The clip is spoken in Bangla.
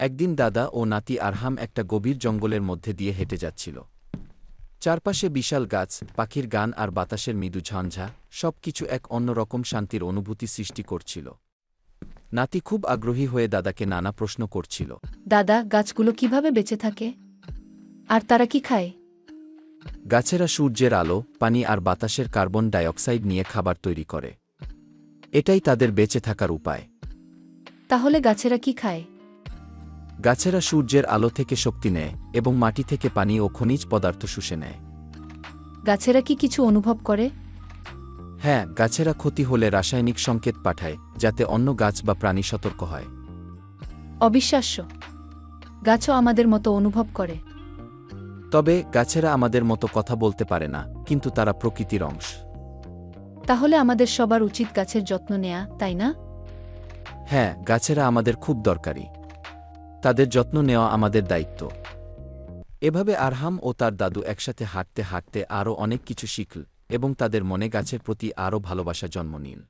একদিন দাদা ও নাতি আরহাম একটা গভীর জঙ্গলের মধ্যে দিয়ে হেঁটে যাচ্ছিল। চারপাশে বিশাল গাছ, পাখির গান আর বাতাসের মৃদু ঝঞ্ঝা, সবকিছু এক অন্যরকম শান্তির অনুভূতি সৃষ্টি করছিল। নাতি খুব আগ্রহী হয়ে দাদাকে নানা প্রশ্ন করছিল। দাদা, গাছগুলো কিভাবে বেঁচে থাকে? আর তারা কি খায়? গাছেরা সূর্যের আলো, পানি আর বাতাসের কার্বন ডাইঅক্সাইড নিয়ে খাবার তৈরি করে। এটাই তাদের বেঁচে থাকার উপায়। তাহলে গাছেরা কি খায়? গাছেরা সূর্যের আলো থেকে শক্তি নেয় এবং মাটি থেকে পানি ও খনিজ পদার্থ শুষে নেয়। গাছেরা কি কিছু অনুভব করে? হ্যাঁ, গাছেরা ক্ষতি হলে রাসায়নিক সংকেত পাঠায়, যাতে অন্য গাছ বা প্রাণী সতর্ক হয়। অবিশ্বাস্য! গাছও আমাদের মতো অনুভব করে। তবে গাছেরা আমাদের মতো কথা বলতে পারে না, কিন্তু তারা প্রকৃতির অংশ। তাহলে আমাদের সবার উচিত গাছের যত্ন নেয়া, তাই না? হ্যাঁ, গাছেরা আমাদের খুব দরকারি। তাদের যত্ন নেওয়া আমাদের দায়িত্ব। এভাবে আরহাম ও তার দাদু একসাথে হাঁটতে হাঁটতে আরও অনেক কিছু শিখল এবং তাদের মনে গাছের প্রতি আরও ভালোবাসা জন্ম নিল।